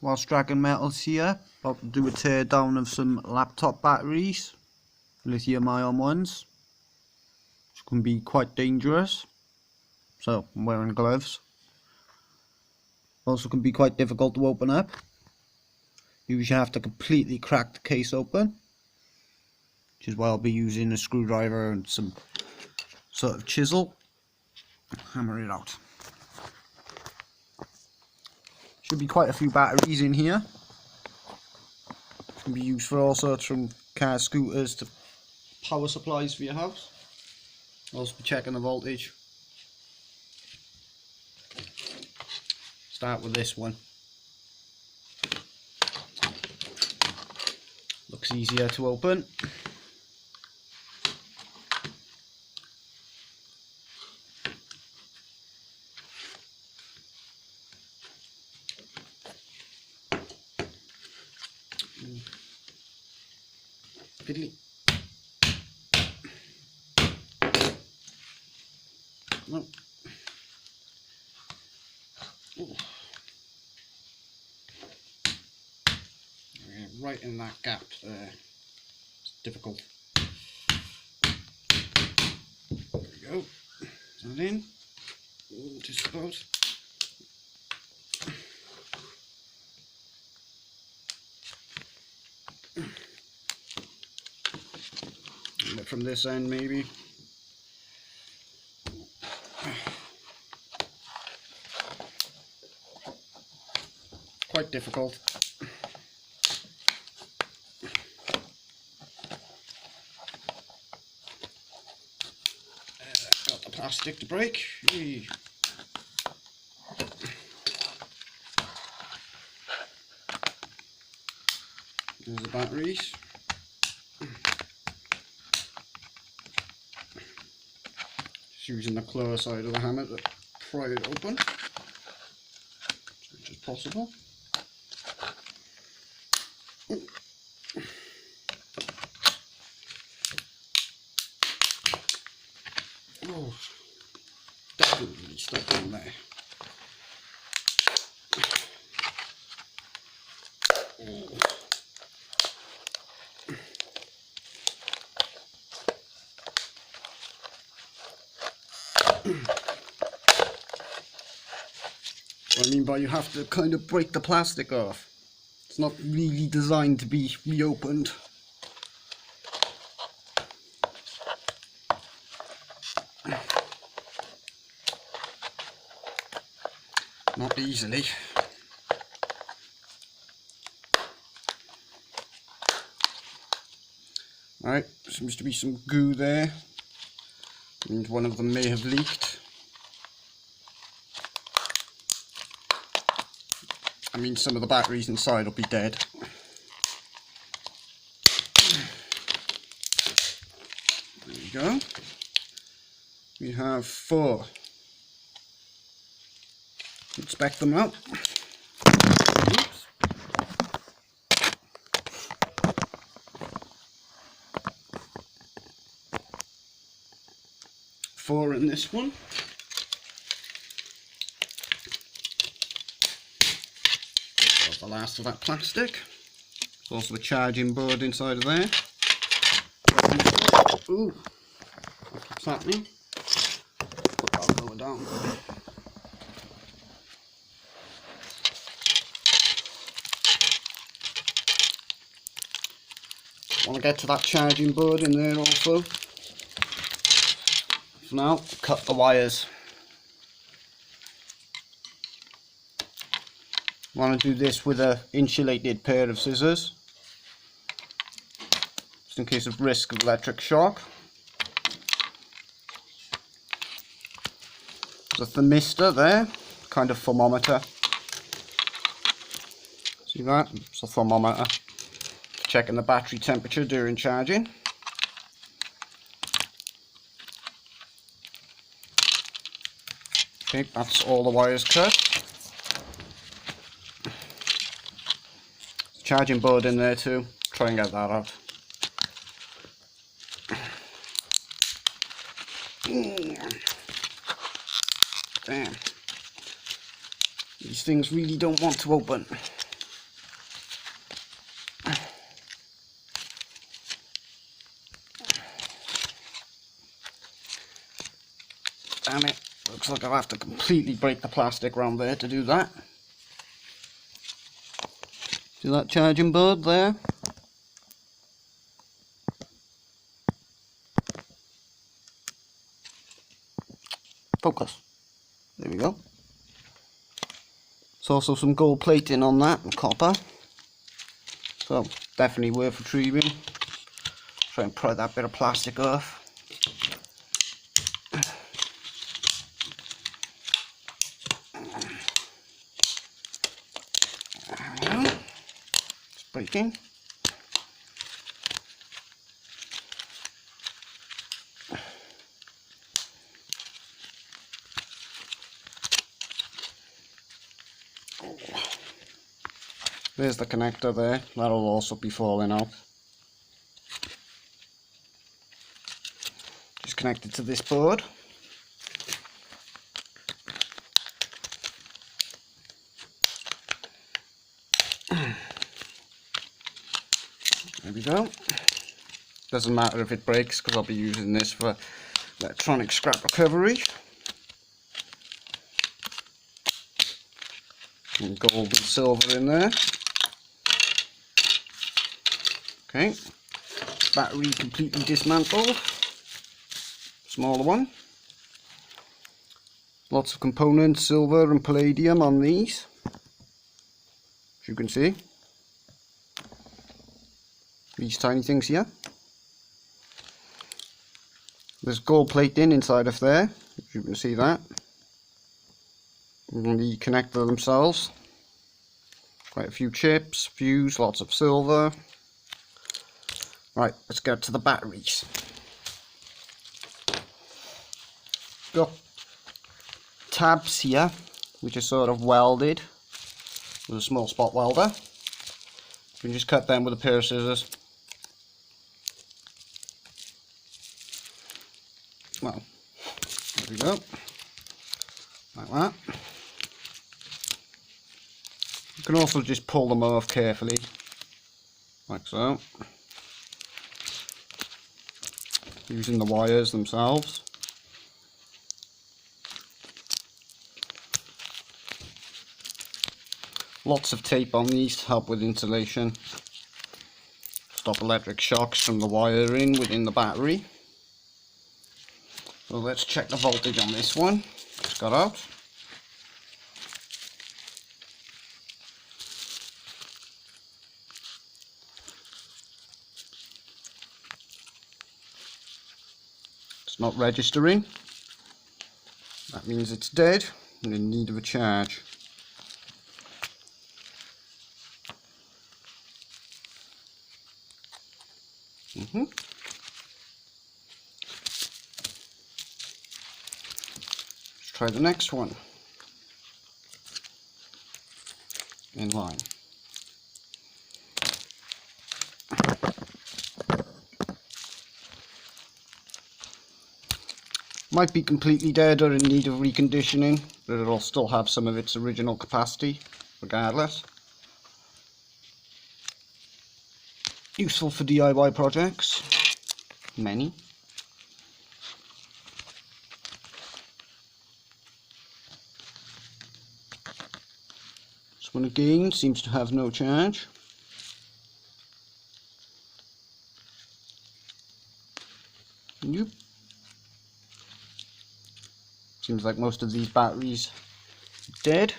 whilst dragging metals here, about to do a tear down of some laptop batteries, lithium ion ones, which can be quite dangerous, so I'm wearing gloves. Also can be quite difficult to open up. You usually have to completely crack the case open, which is why I'll be using a screwdriver and some sort of chisel. Hammer it out. Should be quite a few batteries in here. Can be used for all sorts, from car, scooters to power supplies for your house. Also be checking the voltage. Start with this one. Looks easier to open. Fiddly. No. Right in that gap there. It's difficult. There we go. That in. Just about. From this end, maybe. Quite difficult. Got the plastic to break. There's the batteries. Using the close side of the hammer to pry it open as much as possible. Oh, definitely stuck in there. Oh. What I mean by you have to kind of break the plastic off. It's not really designed to be reopened. Not easily. Alright, seems to be some goo there. Means one of them may have leaked. I mean, some of the batteries inside will be dead. There we go. We have 4. Inspect them out. Oops. 4 in this one. The last of that plastic. There's also a charging board inside of there. Ooh, what's happening? Put that lower down. Want to get to that charging board in there also. For now, cut the wires. Want to do this with an insulated pair of scissors, just in case of risk of electric shock. There's a thermistor there, kind of thermometer. See that? It's a thermometer. Checking the battery temperature during charging. Okay, that's all the wires cut. Charging board in there too. Try and get that out. Damn. These things really don't want to open. Damn it, looks like I'll have to completely break the plastic around there to do that. See that charging board there? Focus. There we go. There's also some gold plating on that and copper. So definitely worth retrieving. Try and pry that bit of plastic off. There we go. It's breaking. There's the connector there, that'll also be falling out. Just connected to this board. There we go. Doesn't matter if it breaks because I'll be using this for electronic scrap recovery. And gold and silver in there. Okay, battery completely dismantled, smaller one. Lots of components, silver and palladium on these, as you can see. These tiny things here. There's gold plating inside of there, as you can see that. And the connector themselves, quite a few chips, fuse, lots of silver. Right, let's get to the batteries. Got tabs here, which are sort of welded with a small spot welder. You can just cut them with a pair of scissors. Well, there we go, like that. You can also just pull them off carefully, like so. Using the wires themselves. Lots of tape on these to help with insulation. Stop electric shocks from the wiring within the battery. So let's check the voltage on this one. It's got out. Not registering. That means it's dead and in need of a charge. Let's try the next one. In line. Might be completely dead or in need of reconditioning, but it'll still have some of its original capacity, regardless. Useful for DIY projects, many. This one again seems to have no charge. Nope. Seems like most of these batteries are dead.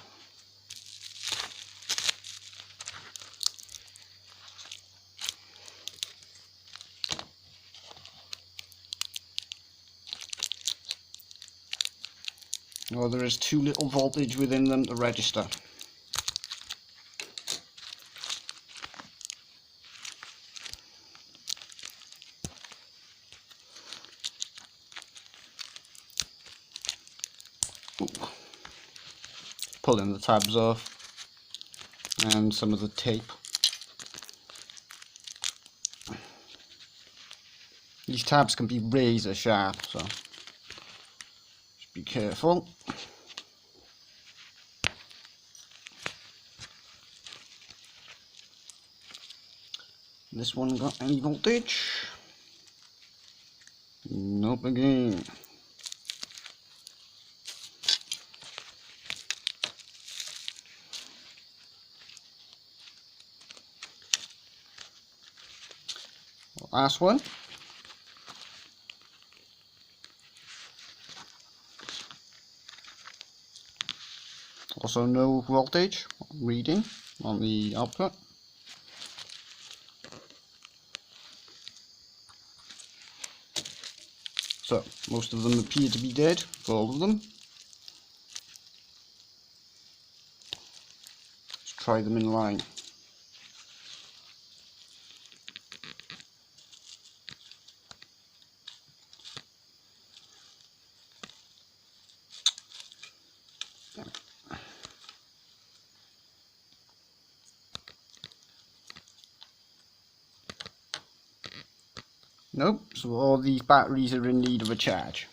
Well, there is too little voltage within them to register. Pulling the tabs off and some of the tape. These tabs can be razor sharp, so just be careful. This one got any voltage? Nope again. last one. Also no voltage reading on the output. So most of them appear to be dead, for all of them. Let's try them in line. Nope, so all these batteries are in need of a charge.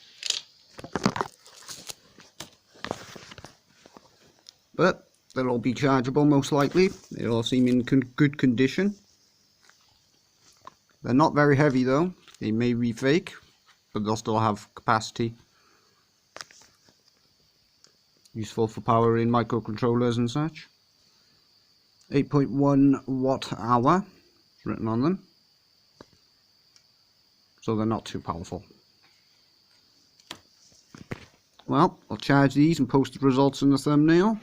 But they'll all be chargeable most likely. They all seem in good condition. They're not very heavy though. They may be fake, but they'll still have capacity. Useful for powering microcontrollers and such. 8.1 watt hour written on them. So they're not too powerful. Well, I'll charge these and post the results in the thumbnail,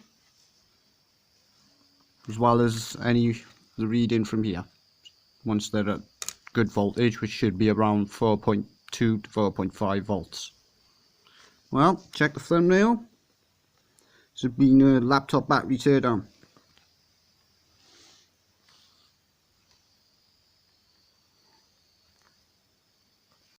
as well as the reading from here, once they're at good voltage, which should be around 4.2 to 4.5 volts. Well, check the thumbnail. This has been a laptop battery teardown.